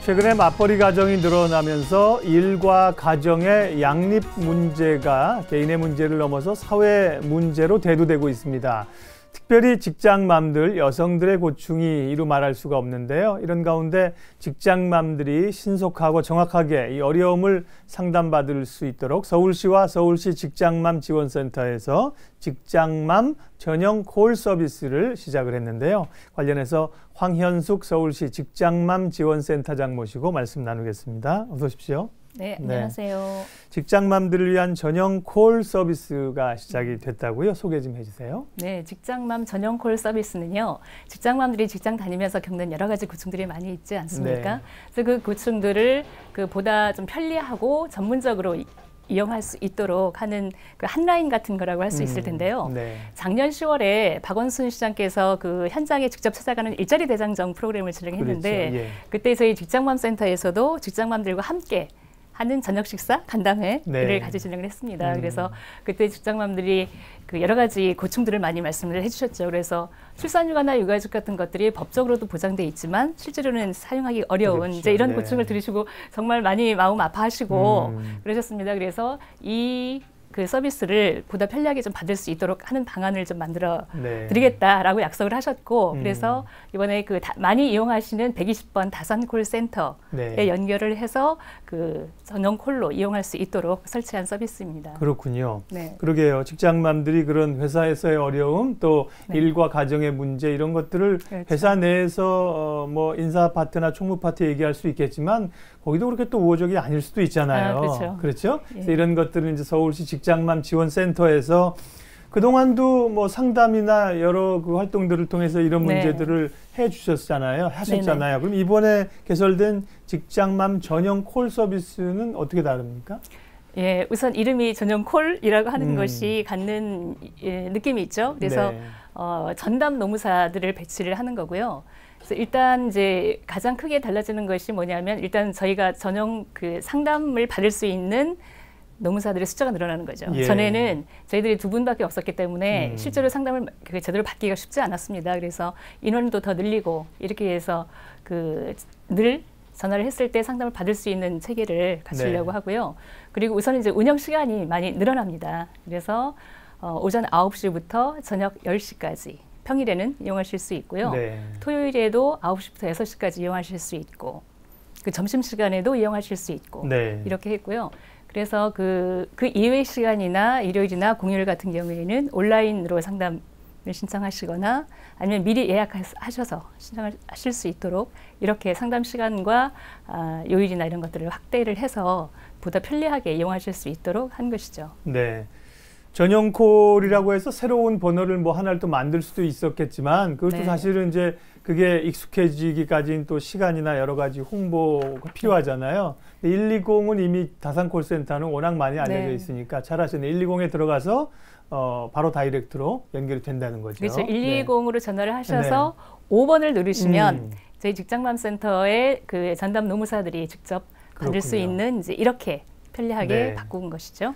최근에 맞벌이 가정이 늘어나면서 일과 가정의 양립 문제가 개인의 문제를 넘어서 사회 문제로 대두되고 있습니다. 특별히 직장맘들, 여성들의 고충이 이루 말할 수가 없는데요. 이런 가운데 직장맘들이 신속하고 정확하게 이 어려움을 상담받을 수 있도록 서울시와 서울시 직장맘 지원센터에서 직장맘 전용 콜 서비스를 시작을 했는데요. 관련해서 황현숙 서울시 직장맘 지원센터장 모시고 말씀 나누겠습니다. 어서 오십시오. 네, 안녕하세요. 네. 직장맘들을 위한 전용 콜 서비스가 시작이 됐다고요? 소개 좀 해주세요. 네, 직장맘 전용 콜 서비스는요. 직장맘들이 직장 다니면서 겪는 여러 가지 고충들이 많이 있지 않습니까? 네. 그래서 그 고충들을 보다 좀 편리하고 전문적으로 이용할 수 있도록 하는 그 한라인 같은 거라고 할 수 있을 텐데요. 네. 작년 10월에 박원순 시장께서 그 현장에 직접 찾아가는 일자리 대장정 프로그램을 진행했는데 그렇죠. 예. 그때 저희 직장맘 센터에서도 직장맘들과 함께 하는 저녁 식사 간담회를 네. 같이 진행을 했습니다. 그래서 그때 직장맘들이 그 여러 가지 고충들을 많이 말씀을 해주셨죠. 그래서 출산휴가나 육아휴직 같은 것들이 법적으로도 보장돼 있지만 실제로는 사용하기 어려운 그렇죠. 이제 이런 네. 고충을 들으시고 정말 많이 마음 아파하시고 그러셨습니다. 그래서 그 서비스를 보다 편리하게 좀 받을 수 있도록 하는 방안을 좀 만들어 네. 드리겠다라고 약속을 하셨고 그래서 이번에 많이 이용하시는 120번 다산콜 센터에 네. 연결을 해서 그 전용 콜로 이용할 수 있도록 설치한 서비스입니다. 그렇군요. 네. 그러게요. 직장맘들이 그런 회사에서의 어려움 또 네. 일과 가정의 문제 이런 것들을 그렇죠. 회사 내에서 뭐 인사 파트나 총무 파트 얘기할 수 있겠지만 거기도 그렇게 또 우호적이 아닐 수도 있잖아요. 그렇죠. 그렇죠? 예. 그래서 이런 것들은 이제 서울시 직장맘 지원센터에서 그동안도 뭐 상담이나 여러 그 활동들을 통해서 이런 문제들을 해 주셨잖아요. 하셨잖아요. 그럼 이번에 개설된 직장맘 전용 콜 서비스는 어떻게 다릅니까? 예, 우선 이름이 전용 콜이라고 하는 것이 갖는 느낌이 있죠. 그래서 네. 전담 노무사들을 배치를 하는 거고요. 그래서 일단 이제 가장 크게 달라지는 것이 뭐냐면 일단 저희가 전용 그 상담을 받을 수 있는 노무사들의 숫자가 늘어나는 거죠. 예. 전에는 저희들이 2분밖에 없었기 때문에 실제로 상담을 제대로 받기가 쉽지 않았습니다. 그래서 인원도 더 늘리고 이렇게 해서 늘 전화를 했을 때 상담을 받을 수 있는 체계를 갖추려고 하고요. 그리고 우선 이제 운영 시간이 많이 늘어납니다. 그래서 오전 9시부터 저녁 10시까지 평일에는 이용하실 수 있고요. 네. 토요일에도 9시부터 6시까지 이용하실 수 있고 그 점심시간에도 이용하실 수 있고 네. 이렇게 했고요. 그래서 그 이외의 시간이나 일요일이나 공휴일 같은 경우에는 온라인으로 상담을 신청하시거나 아니면 미리 예약하셔서 신청하실 수 있도록 이렇게 상담 시간과 요일이나 이런 것들을 확대를 해서 보다 편리하게 이용하실 수 있도록 한 것이죠. 네. 전용 콜이라고 해서 새로운 번호를 뭐 하나를 또 만들 수도 있었겠지만 그것도 네. 사실은 이제 그게 익숙해지기까지는 또 시간이나 여러 가지 홍보가 필요하잖아요. 120은 이미 다산콜센터는 워낙 많이 알려져 있으니까 잘하시네. 120에 들어가서 바로 다이렉트로 연결이 된다는 거죠. 그렇죠. 120으로 전화를 하셔서 5번을 누르시면 저희 직장맘 센터의 그 전담 노무사들이 직접 받을 수 있는 이제 이렇게 편리하게 바꾼 것이죠.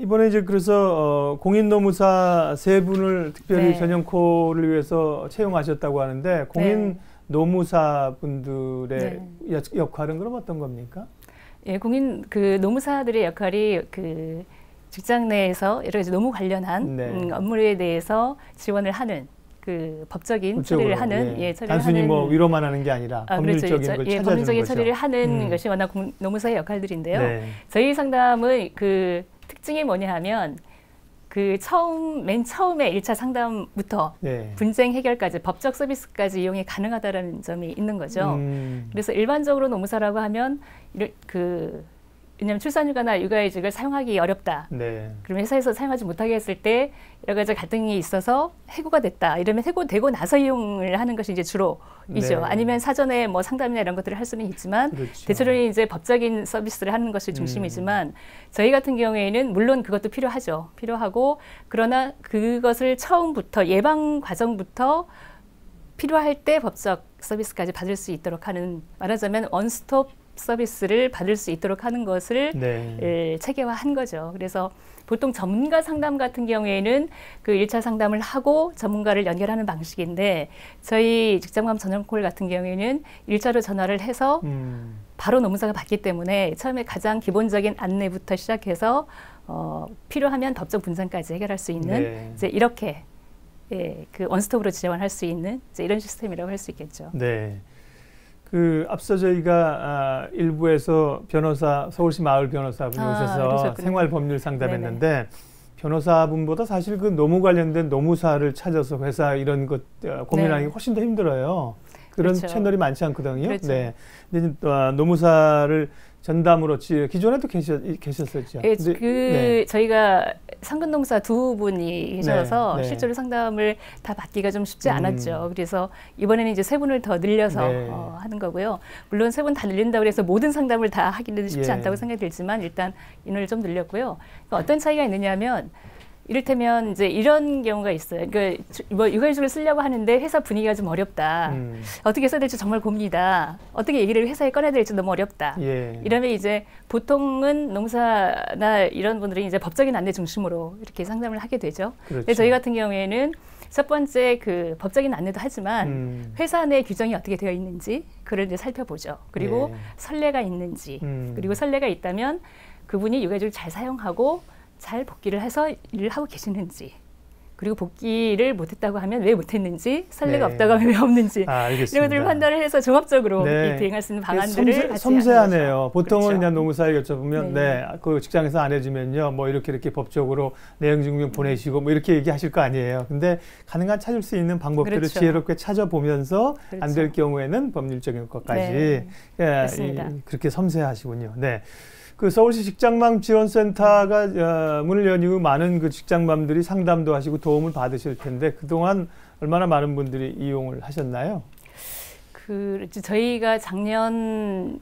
이번에 이제 그래서 공인노무사 3분을 특별히 전용 콜을 위해서 채용하셨다고 하는데 공인 노무사 분들의 역할은 그럼 어떤 겁니까? 예, 공인 노무사들의 역할이 직장 내에서 여러 가지 노무 관련한 업무에 대해서 지원을 하는 법적인 처리를 하는 처리를 단순히 하는, 뭐 위로만 하는 게 아니라 법률적인 걸 찾아주는 법률적인 거죠. 처리를 하는 것이 워낙 노무사의 역할들인데요. 저희 상담은 특징이 뭐냐 하면 맨 처음에 1차 상담부터 분쟁 해결까지 법적 서비스까지 이용이 가능하다는 점이 있는 거죠. 그래서 일반적으로 노무사라고 하면 왜냐하면 출산휴가나 육아휴직을 사용하기 어렵다. 그러면 회사에서 사용하지 못하게 했을 때 여러 가지 갈등이 있어서 해고가 됐다. 이러면 해고되고 나서 이용을 하는 것이 이제 주로이죠. 아니면 사전에 뭐 상담이나 이런 것들을 할 수는 있지만 대체로는 이제 법적인 서비스를 하는 것이 중심이지만 저희 같은 경우에는 물론 그것도 필요하고 그러나 그것을 처음부터 예방 과정부터 필요할 때 법적 서비스까지 받을 수 있도록 하는 말하자면 원스톱 서비스를 받을 수 있도록 하는 것을 네. 체계화한 거죠. 그래서 보통 전문가 상담 같은 경우에는 그 1차 상담을 하고 전문가를 연결하는 방식인데 저희 직장맘 전용콜 같은 경우에는 1차로 전화를 해서 바로 노무사가 받기 때문에 처음에 가장 기본적인 안내부터 시작해서 필요하면 법적 분쟁까지 해결할 수 있는 네. 이제 이렇게 예, 그 원스톱으로 지원할 수 있는 이제 이런 시스템이라고 할 수 있겠죠. 네. 그 앞서 저희가 일부에서 변호사 서울시 마을 변호사분이 오셔서 생활 법률 상담했는데 네네. 변호사분보다 사실 그 노무 관련된 노무사를 찾아서 회사 이런 것 고민하기 네. 훨씬 더 힘들어요. 그런 그렇죠. 채널이 많지 않거든요. 그렇죠. 네. 근데 노무사를 전담으로 기존에도 계셨었죠. 예, 네. 저희가 상근노무사 두 분이 계셔서 네, 네. 실제로 상담을 다 받기가 좀 쉽지 않았죠. 그래서 이번에는 이제 세 분을 더 늘려서 네. 하는 거고요. 물론 세 분 다 늘린다고 해서 모든 상담을 다 하기는 쉽지 예. 않다고 생각이 들지만 일단 인원을 좀 늘렸고요. 그러니까 어떤 차이가 있느냐면 이를테면 이제 이런 경우가 있어요. 그러니까 뭐 육아휴직을 쓰려고 하는데 회사 분위기가 좀 어렵다. 어떻게 써야 될지 정말 고민이다. 어떻게 얘기를 회사에 꺼내야 될지 너무 어렵다. 예. 이러면 이제 보통은 노무사나 이런 분들이 이제 법적인 안내 중심으로 이렇게 상담을 하게 되죠. 그렇죠. 근데 저희 같은 경우에는 첫 번째 그 법적인 안내도 하지만 회사 내 규정이 어떻게 되어 있는지 그걸 이제 살펴보죠. 그리고 예. 선례가 있는지 그리고 선례가 있다면 그분이 육아휴직을 잘 사용하고 잘 복귀를 해서 일을 하고 계시는지 그리고 복귀를 못했다고 하면 왜 못했는지 선례가 네. 없다고 하면 왜 없는지 이런 것들을 판단을 해서 종합적으로 네. 비행할 수 있는 방안들을 같이 섬세하네요. 보통은 그렇죠. 그냥 노무사에 여쭤보면 네, 그 직장에서 안 해주면요 뭐 이렇게 법적으로 내용 증명 보내시고 뭐 이렇게 얘기하실 거 아니에요. 근데 가능한 찾을 수 있는 방법들을 그렇죠. 지혜롭게 찾아보면서 그렇죠. 안 될 경우에는 법률적인 것까지 네. 예, 그렇게 섬세하시군요. 네. 그 서울시 직장맘 지원센터가 문을 연 이후 많은 그 직장맘들이 상담도 하시고 도움을 받으실 텐데 그동안 얼마나 많은 분들이 이용을 하셨나요? 저희가 작년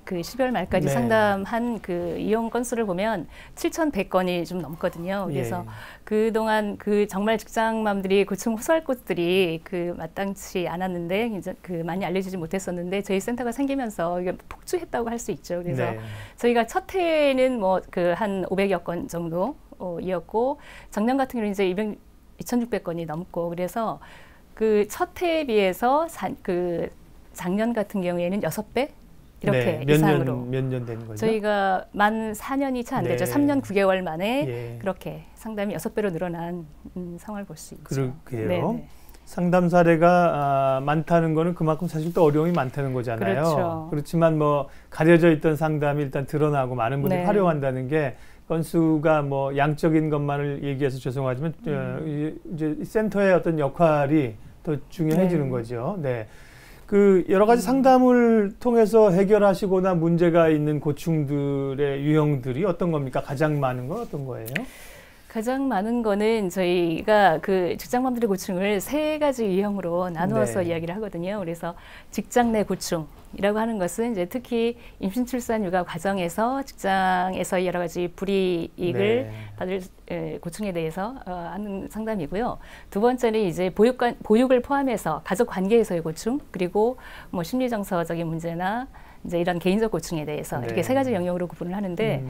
그 12월 말까지 네. 상담한 그 이용 건수를 보면 7,100건이 좀 넘거든요. 그래서 예. 그동안 그 정말 직장맘들이 고충 호소할 곳들이 그 마땅치 않았는데 이제 그 많이 알려지지 못했었는데 저희 센터가 생기면서 이게 폭주했다고 할 수 있죠. 그래서 네. 저희가 첫 해에는 뭐 그 한 500여 건 정도 이었고 작년 같은 경우는 이제 2,600건이 넘고 그래서 그 첫 해에 비해서 작년 같은 경우에는 6배 이렇게 네, 이상으로 몇 년 된 거죠? 저희가 만 4년이 채 안 되죠. 네. 3년 9개월 만에 예. 그렇게 상담이 6배로 늘어난 상황을 볼 수 있죠. 그러게요. 네네. 상담 사례가 많다는 거는 그만큼 사실 또 어려움이 많다는 거잖아요. 그렇죠. 그렇지만 뭐 가려져 있던 상담이 일단 드러나고 많은 분들이 네. 활용한다는 게 건수가 뭐 양적인 것만을 얘기해서 죄송하지만 이제 센터의 어떤 역할이 더 중요해지는 네. 거죠. 네. 그 여러 가지 상담을 통해서 해결하시거나 문제가 있는 고충들의 유형들이 어떤 겁니까? 가장 많은 건 어떤 거예요? 가장 많은 거는 저희가 그 직장맘들의 고충을 3가지 유형으로 나누어서 네. 이야기를 하거든요. 그래서 직장 내 고충이라고 하는 것은 이제 특히 임신, 출산, 육아 과정에서 직장에서 여러 가지 불이익을 네. 받을 고충에 대해서 하는 상담이고요. 두 번째는 이제 보육을 포함해서 가족 관계에서의 고충, 그리고 뭐 심리정서적인 문제나 이제 이런 개인적 고충에 대해서 네. 이렇게 3가지 영역으로 구분을 하는데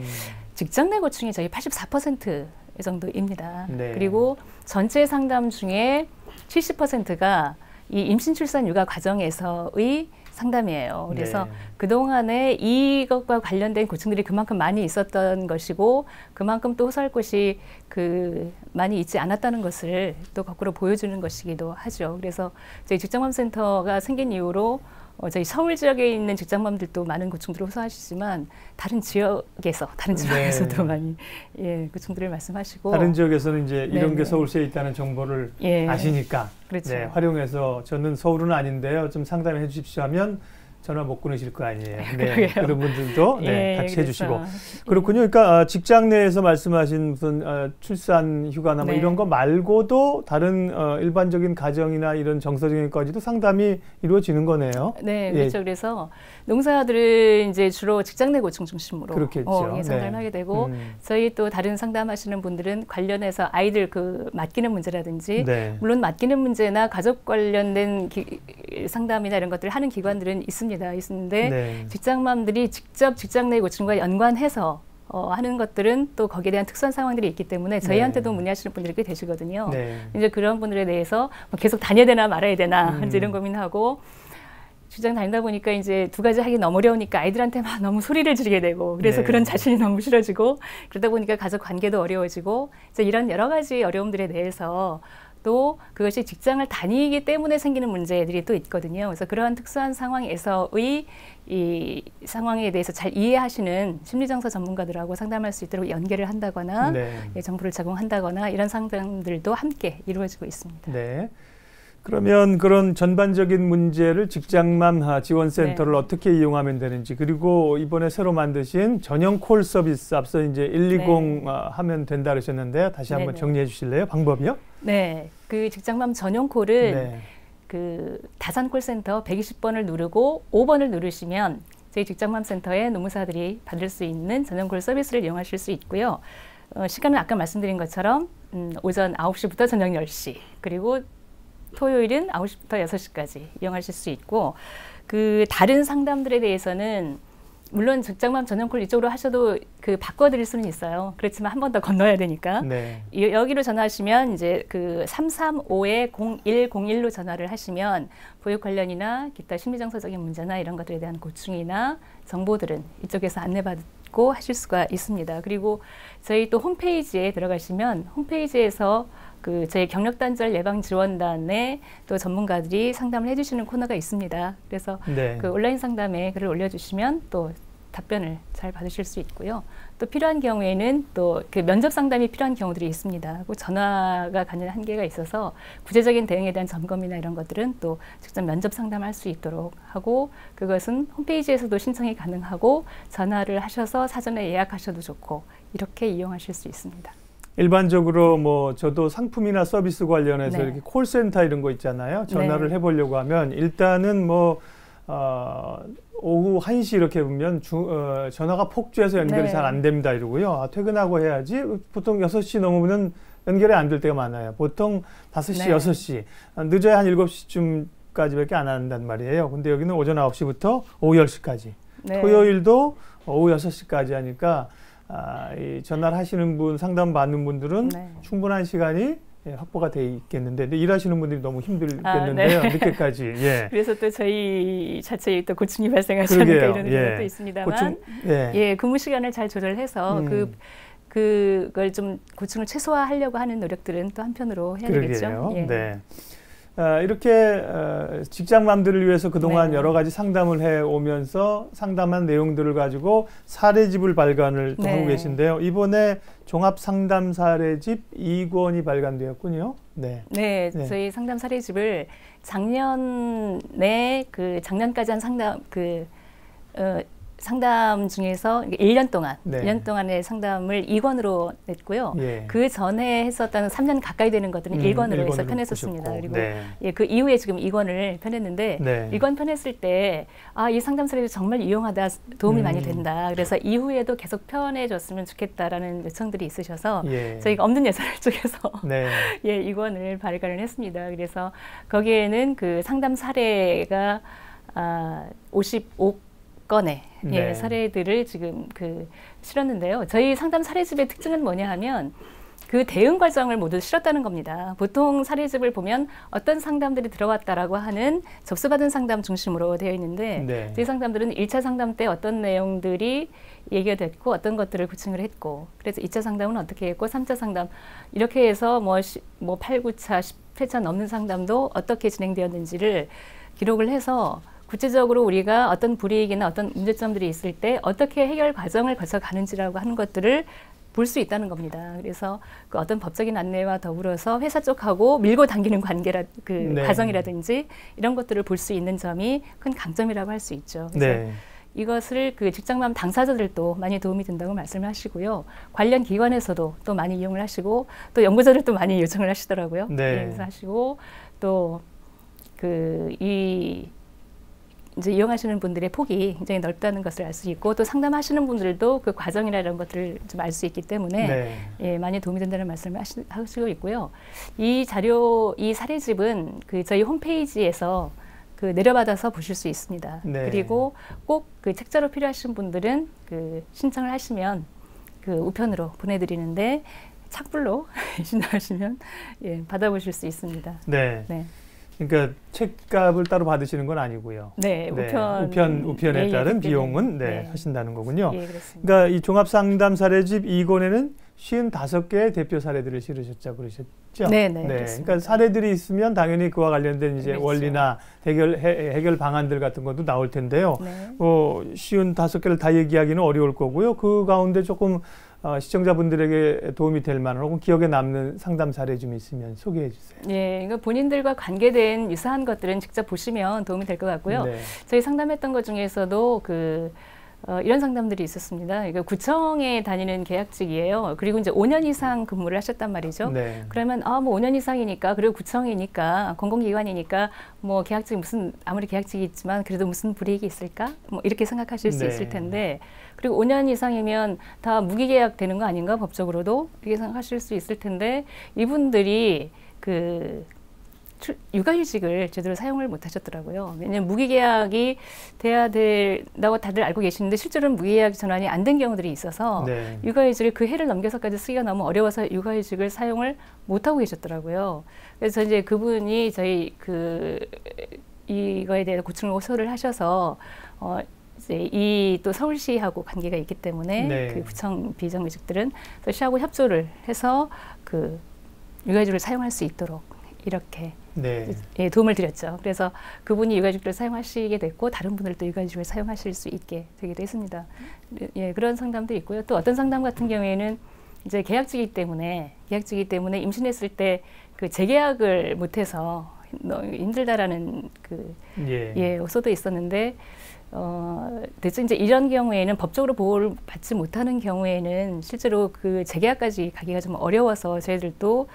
직장 내 고충이 저희 84% 정도입니다. 네. 그리고 전체 상담 중에 70%가 이 임신, 출산, 육아 과정에서의 상담이에요. 그래서 네. 그동안에 이것과 관련된 고충들이 그만큼 많이 있었던 것이고 그만큼 또 호소할 곳이 많이 있지 않았다는 것을 또 거꾸로 보여주는 것이기도 하죠. 그래서 저희 직장맘센터가 생긴 이후로 저희 서울 지역에 있는 직장맘들도 많은 고충들을 호소하시지만 다른 지역에서도 네. 많이 고충들을 말씀하시고 다른 지역에서는 이제 이런 게 서울시에 있다는 정보를 아시니까 그렇죠. 네, 활용해서 저는 서울은 아닌데요. 좀 상담해 주십시오 하면 전화 못 끊으실 거 아니에요. 네, 그런 분들도 네, 같이 그렇죠. 해주시고 그렇군요. 그러니까 직장 내에서 말씀하신 무슨 출산 휴가나 뭐 이런 거 말고도 다른 일반적인 가정이나 이런 정서적인 것까지도 상담이 이루어지는 거네요. 네, 그렇죠. 그래서 농사들은 이제 주로 직장 내 고충 중심으로 상담을 하게 되고 저희 또 다른 상담하시는 분들은 관련해서 아이들 맡기는 문제라든지 물론 맡기는 문제나 가족 관련된 상담이나 이런 것들을 하는 기관들은 있습니다. 있습니다. 있는데 직장맘들이 직접 직장 내 고충과 연관해서 하는 것들은 또 거기에 대한 특수한 상황들이 있기 때문에 저희한테도 문의하시는 분들이 꽤 되시거든요. 이제 그런 분들에 대해서 계속 다녀야 되나 말아야 되나 이제 이런 고민하고 직장 다니다 보니까 이제 두 가지 하기 너무 어려우니까 아이들한테 막 너무 소리를 지르게 되고 그래서 그런 자신이 너무 싫어지고 그러다 보니까 가족 관계도 어려워지고 이제 이런 여러 가지 어려움들에 대해서 또 그것이 직장을 다니기 때문에 생기는 문제들이 또 있거든요. 그래서 그러한 특수한 상황에서의 이 상황에 대해서 잘 이해하시는 심리정서 전문가들하고 상담할 수 있도록 연계를 한다거나 정보를 제공한다거나 이런 상담들도 함께 이루어지고 있습니다. 네. 그러면 그런 전반적인 문제를 직장맘 지원센터를 어떻게 이용하면 되는지, 그리고 이번에 새로 만드신 전용 콜 서비스, 앞서 이제 120 하면 된다 그러셨는데 다시 한번 정리해 주실래요? 방법이요? 네. 그 직장맘 전용 콜은 그 다산 콜센터 120번을 누르고 5번을 누르시면 저희 직장맘 센터의 노무사들이 받을 수 있는 전용 콜 서비스를 이용하실 수 있고요. 시간은 아까 말씀드린 것처럼 오전 9시부터 저녁 10시, 그리고 토요일은 9시부터 6시까지 이용하실 수 있고, 그 다른 상담들에 대해서는 물론 직장맘 전용 콜 이쪽으로 하셔도 그 바꿔드릴 수는 있어요. 그렇지만 한 번 더 건너야 되니까 여기로 전화하시면 이제 그 335-0101로 전화를 하시면 보육 관련이나 기타 심리정서적인 문제나 이런 것들에 대한 고충이나 정보들은 이쪽에서 안내받고 하실 수가 있습니다. 그리고 저희 또 홈페이지에 들어가시면 홈페이지에서 그 저희 경력단절 예방지원단에 또 전문가들이 상담을 해주시는 코너가 있습니다. 그래서 그 온라인 상담에 글을 올려주시면 또 답변을 잘 받으실 수 있고요. 또 필요한 경우에는 또 그 면접 상담이 필요한 경우들이 있습니다. 전화가 가는 한계가 있어서 구체적인 대응에 대한 점검이나 이런 것들은 또 직접 면접 상담할 수 있도록 하고, 그것은 홈페이지에서도 신청이 가능하고 전화를 하셔서 사전에 예약하셔도 좋고 이렇게 이용하실 수 있습니다. 일반적으로 뭐 저도 상품이나 서비스 관련해서 이렇게 콜센터 이런 거 있잖아요. 전화를 해보려고 하면 일단은 뭐 오후 1시 이렇게 보면 전화가 폭주해서 연결이 잘 안 됩니다 이러고요. 퇴근하고 해야지. 보통 6시 넘으면 연결이 안 될 때가 많아요. 보통 5시, 6시, 늦어야 한 7시쯤까지밖에 안 한단 말이에요. 근데 여기는 오전 9시부터 오후 10시까지. 토요일도 오후 6시까지 하니까 이 전화를 하시는 분, 상담 받는 분들은 충분한 시간이 확보가 돼 있겠는데, 근데 일하시는 분들이 너무 힘들겠는데요. 늦게까지. 그래서 또 저희 자체에 또 고충이 발생하지 않을까 이런 의견도 있습니다만, 근무 시간을 잘 조절해서 그걸 좀 고충을 최소화하려고 하는 노력들은 또 한편으로 해야 되겠죠. 이렇게 직장맘들을 위해서 그동안 여러 가지 상담을 해오면서 상담한 내용들을 가지고 사례집을 발간을 또 하고 계신데요. 이번에 종합상담 사례집 2권이 발간되었군요. 저희 상담 사례집을 작년에 작년까지 한 상담 중에서 1년 동안, 1년 동안의 상담을 2권으로 냈고요. 그 전에 했었던 3년 가까이 되는 것들은 1권으로 해서 편했었습니다. 그리고 그 이후에 지금 2권을 편했는데 1권 편했을 때 이 상담 사례를 정말 유용하다, 도움이 많이 된다. 그래서 이후에도 계속 편해줬으면 좋겠다라는 요청들이 있으셔서 저희가 없는 예산을 쪼개서 2권을 발간을 했습니다. 그래서 거기에는 그 상담 사례가 55건의 사례들을 지금 실었는데요. 저희 상담 사례집의 특징은 뭐냐 하면 그 대응 과정을 모두 실었다는 겁니다. 보통 사례집을 보면 어떤 상담들이 들어왔다라고 하는 접수받은 상담 중심으로 되어 있는데 저희 상담들은 1차 상담 때 어떤 내용들이 얘기가 됐고 어떤 것들을 구칭을 했고, 그래서 2차 상담은 어떻게 했고 3차 상담 이렇게 해서 뭐 8, 9차, 10회차 넘는 상담도 어떻게 진행되었는지를 기록을 해서 구체적으로 우리가 어떤 불이익이나 어떤 문제점들이 있을 때 어떻게 해결 과정을 거쳐 가는지라고 하는 것들을 볼 수 있다는 겁니다. 그래서 그 어떤 법적인 안내와 더불어서 회사 쪽하고 밀고 당기는 과정이라든지 이런 것들을 볼 수 있는 점이 큰 강점이라고 할 수 있죠. 그래서 이것을 그 직장맘 당사자들도 많이 도움이 된다고 말씀하시고요. 관련 기관에서도 또 많이 이용을 하시고 또 연구자들도 많이 요청을 하시더라고요. 그래서 하시고 또 이제 이용하시는 분들의 폭이 굉장히 넓다는 것을 알 수 있고, 또 상담하시는 분들도 그 과정이나 이런 것들을 좀 알 수 있기 때문에 많이 도움이 된다는 말씀을 하시고 있고요. 이 사례집은 저희 홈페이지에서 그 내려받아서 보실 수 있습니다. 네. 그리고 꼭 그 책자로 필요하신 분들은 그 신청을 하시면 그 우편으로 보내드리는데 착불로 신청하시면 예, 받아보실 수 있습니다. 네. 네. 그러니까 책값을 따로 받으시는 건 아니고요. 네, 우편에 예, 따른 예, 비용은 네. 하신다는 거군요. 예, 그렇습니다. 그러니까 이 종합상담 사례집 2권에는 55개의 대표 사례들을 실으셨다고 그러셨죠? 네, 그렇습니다. 그러니까 사례들이 있으면 당연히 그와 관련된 이제 그렇죠. 원리나 해결 방안들 같은 것도 나올 텐데요. 네. 55개를 다 얘기하기는 어려울 거고요. 그 가운데 조금 시청자분들에게 도움이 될 만한 혹은 기억에 남는 상담 사례 좀 있으면 소개해 주세요. 예, 그러니까 본인들과 관계된 유사한 것들은 직접 보시면 도움이 될 것 같고요. 네. 저희 상담했던 것 중에서도 이런 상담들이 있었습니다. 그러니까 구청에 다니는 계약직이에요. 그리고 이제 5년 이상 근무를 하셨단 말이죠. 네. 그러면 뭐 5년 이상이니까 그리고 구청이니까 공공기관이니까 뭐 계약직 아무리 계약직이 있지만 그래도 무슨 불이익이 있을까? 뭐 이렇게 생각하실 수 있을 텐데 그리고 5년 이상이면 다 무기계약 되는 거 아닌가 법적으로도 이렇게 생각하실 수 있을 텐데 이분들이 육아휴직을 제대로 사용을 못 하셨더라고요. 왜냐하면 무기계약이 돼야 된다고 다들 알고 계시는데 실제로는 무기계약 전환이 안 된 경우들이 있어서 육아휴직을 그 해를 넘겨서까지 쓰기가 너무 어려워서 육아휴직을 사용을 못 하고 계셨더라고요. 그래서 이제 그분이 저희 이거에 대해 고충을 호소를 하셔서 이제 또 서울시하고 관계가 있기 때문에 그 구청 비정규직들은 시하고 협조를 해서 그 육아휴직을 사용할 수 있도록 이렇게 예, 도움을 드렸죠. 그래서 그분이 육아휴직을 사용하시게 됐고 다른 분들도 육아휴직을 사용하실 수 있게 되기도 했습니다. 예, 그런 상담도 있고요. 또 어떤 상담 같은 경우에는 이제 계약직이기 때문에 임신했을 때 그 재계약을 못해서 너무 힘들다라는 호소도 있었는데 대체 이제 이런 경우에는 법적으로 보호를 받지 못하는 경우에는 실제로 그 재계약까지 가기가 좀 어려워서 저희들도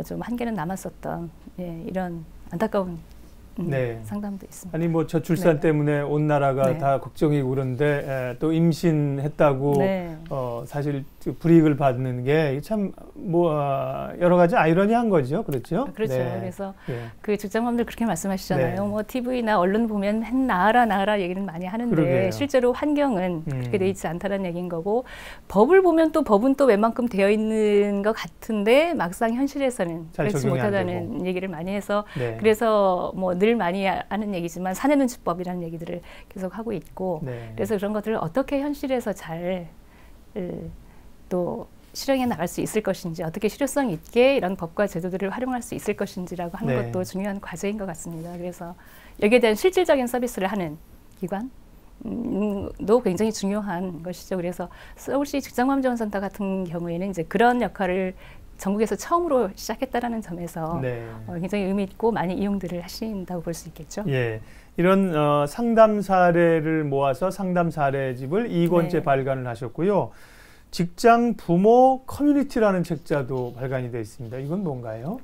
좀 한계는 남았었던 이런 안타까운 상담도 있습니다. 아니 뭐 저출산 때문에 온 나라가 다 걱정이고 그런데 또 임신했다고 사실 불이익을 받는 게 참 뭐 여러 가지 아이러니한 거죠, 그렇죠? 그렇죠. 그래서 그 직장맘들 그렇게 말씀하시잖아요. 뭐 TV나 언론 보면 나아라 얘기는 많이 하는데 실제로 환경은 그렇게 돼 있지 않다는 얘기인 거고 법을 보면 또 법은 또 웬만큼 되어 있는 것 같은데 막상 현실에서는 그렇지 못하다는 얘기를 많이 해서 그래서 뭐 늘 많이 하는 얘기지만 사내 눈치법이라는 얘기들을 계속 하고 있고 그래서 그런 것들을 어떻게 현실에서 잘 또 실행해 나갈 수 있을 것인지 어떻게 실효성 있게 이런 법과 제도들을 활용할 수 있을 것인지라고 하는 것도 중요한 과제인 것 같습니다. 그래서 여기에 대한 실질적인 서비스를 하는 기관도 굉장히 중요한 것이죠. 그래서 서울시 직장맘지원센터 같은 경우에는 이제 그런 역할을 전국에서 처음으로 시작했다라는 점에서 굉장히 의미 있고 많이 이용들을 하신다고 볼 수 있겠죠. 예, 이런 상담 사례를 모아서 상담 사례집을 2권째 발간을 하셨고요. 직장 부모 커뮤니티라는 책자도 발간이 되어 있습니다. 이건 뭔가요?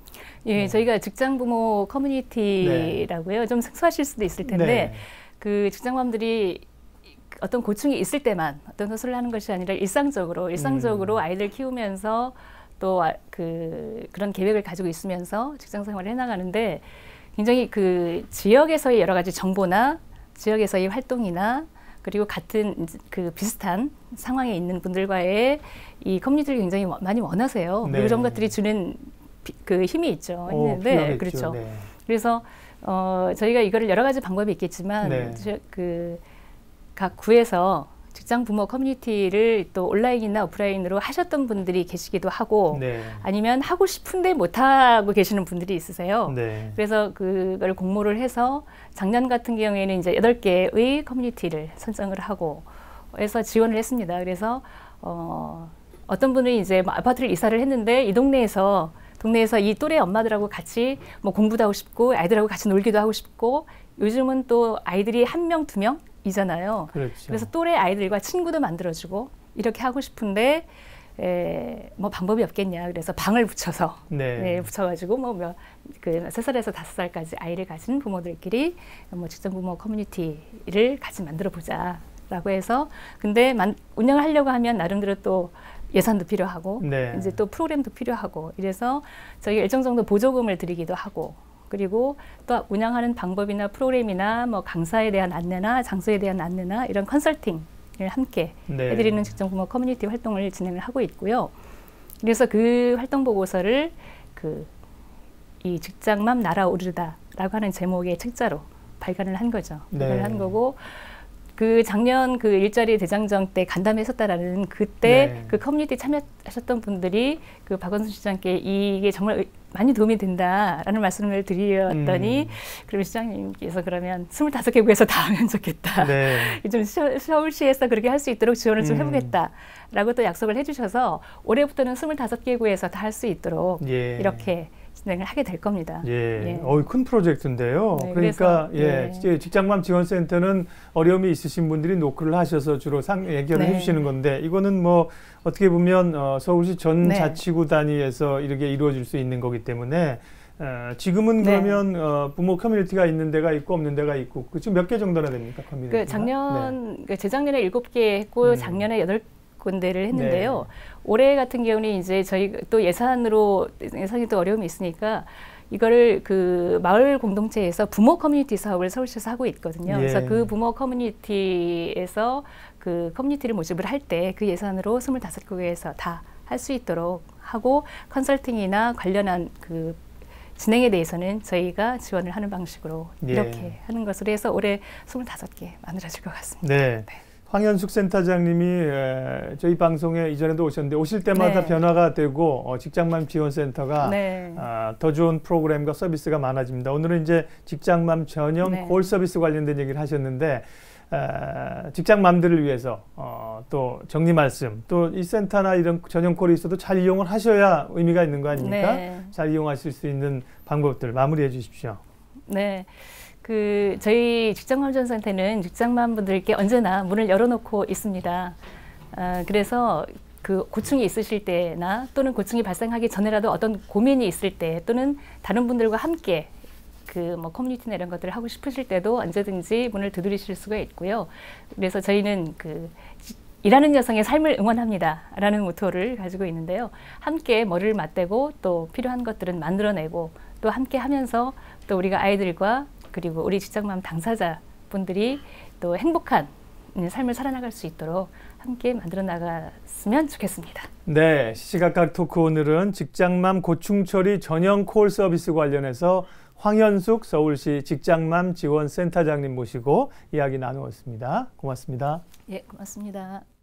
예, 저희가 직장 부모 커뮤니티라고요. 좀 생소하실 수도 있을 텐데 그 직장맘들이 어떤 고충이 있을 때만 어떤 호소를 하는 것이 아니라 일상적으로 아이들 키우면서 또 그런 계획을 가지고 있으면서 직장 생활을 해나가는데 굉장히 그 지역에서의 여러 가지 정보나 지역에서의 활동이나 그리고 같은 그 비슷한 상황에 있는 분들과의 이 커뮤니티를 굉장히 많이 원하세요. 그리고 그런 것들이 주는 그 힘이 있죠. 있는데 그렇죠. 그래서 저희가 이거를 여러 가지 방법이 있겠지만 그 각 구에서 직장 부모 커뮤니티를 또 온라인이나 오프라인으로 하셨던 분들이 계시기도 하고 아니면 하고 싶은데 못하고 계시는 분들이 있으세요. 그래서 그걸 공모를 해서 작년 같은 경우에는 이제 8개의 커뮤니티를 선정을 하고 해서 지원을 했습니다. 그래서 어떤 분은 이제 뭐 아파트를 이사를 했는데 이 동네에서 이 또래 엄마들하고 같이 뭐 공부도 하고 싶고 아이들하고 같이 놀기도 하고 싶고 요즘은 또 아이들이 1명, 2명 이잖아요. 그래서 또래 아이들과 친구도 만들어주고 이렇게 하고 싶은데 뭐 방법이 없겠냐. 그래서 방을 붙여서 붙여가지고 뭐 그 3살에서 5살까지 아이를 가진 부모들끼리 뭐 직장 부모 커뮤니티를 같이 만들어 보자라고 해서 근데 운영을 하려고 하면 나름대로 또 예산도 필요하고 이제 또 프로그램도 필요하고 이래서 저희가 일정 정도 보조금을 드리기도 하고 그리고 또 운영하는 방법이나 프로그램이나 뭐 강사에 대한 안내나 장소에 대한 안내나 이런 컨설팅을 함께 네. 해드리는 직장 부모 커뮤니티 활동을 진행을 하고 있고요. 그래서 그 활동 보고서를 이 직장맘 날아오르다라고 하는 제목의 책자로 발간을 한 거죠. 발간을 한 거고 그 작년 그 일자리 대장정 때 간담회했었다라는 그때 그 커뮤니티 참여하셨던 분들이 그 박원순 시장께 이게 정말 많이 도움이 된다라는 말씀을 드렸더니 그러면 시장님께서 그러면 25개국에서 다 하면 좋겠다. 좀 서울시에서 그렇게 할 수 있도록 지원을 좀 해보겠다라고 또 약속을 해주셔서 올해부터는 25개국에서 다 할 수 있도록 이렇게 진행을 하게 될 겁니다. 큰 프로젝트인데요. 그러니까 직장맘 지원센터는 어려움이 있으신 분들이 노크를 하셔서 주로 해결을 해주시는 건데 이거는 뭐 어떻게 보면 서울시 전 자치구 단위에서 이렇게 이루어질 수 있는 거기 때문에 지금은 그러면 부모 커뮤니티가 있는 데가 있고 없는 데가 있고 지금 몇 개 정도나 됩니까? 커뮤니티가? 재작년에 7개 했고 작년에 8군데를 했는데요. 올해 같은 경우는 이제 저희 또 예산이 또 어려움이 있으니까 이거를 그 마을 공동체에서 부모 커뮤니티 사업을 서울시에서 하고 있거든요. 그래서 그 부모 커뮤니티에서 그 커뮤니티를 모집을 할 때 그 예산으로 25개국에서 다 할 수 있도록 하고 컨설팅이나 관련한 그 진행에 대해서는 저희가 지원을 하는 방식으로 이렇게 하는 것으로 해서 올해 25개 만들어질 것 같습니다. 황현숙 센터장님이 저희 방송에 이전에도 오셨는데 오실 때마다 변화가 되고 직장맘 지원센터가 더 좋은 프로그램과 서비스가 많아집니다. 오늘은 이제 직장맘 전용 콜 서비스 관련된 얘기를 하셨는데 직장맘들을 위해서 또 정리 말씀 또 이 센터나 이런 전용 콜이 있어도 잘 이용을 하셔야 의미가 있는 거 아닙니까? 잘 이용하실 수 있는 방법들 마무리해 주십시오. 저희 직장맘 지원센터는 직장맘 분들께 언제나 문을 열어놓고 있습니다. 그래서 그 고충이 있으실 때나 또는 고충이 발생하기 전에라도 어떤 고민이 있을 때 또는 다른 분들과 함께 커뮤니티나 이런 것들을 하고 싶으실 때도 언제든지 문을 두드리실 수가 있고요. 그래서 저희는 일하는 여성의 삶을 응원합니다라는 모토를 가지고 있는데요. 함께 머리를 맞대고 또 필요한 것들은 만들어내고 또 함께 하면서 또 우리가 아이들과 그리고 우리 직장맘 당사자분들이 또 행복한 삶을 살아나갈 수 있도록 함께 만들어 나갔으면 좋겠습니다. 시시각각 토크 오늘은 직장맘 고충처리 전용 콜 서비스 관련해서 황현숙 서울시 직장맘 지원센터장님 모시고 이야기 나누었습니다. 고맙습니다. 고맙습니다.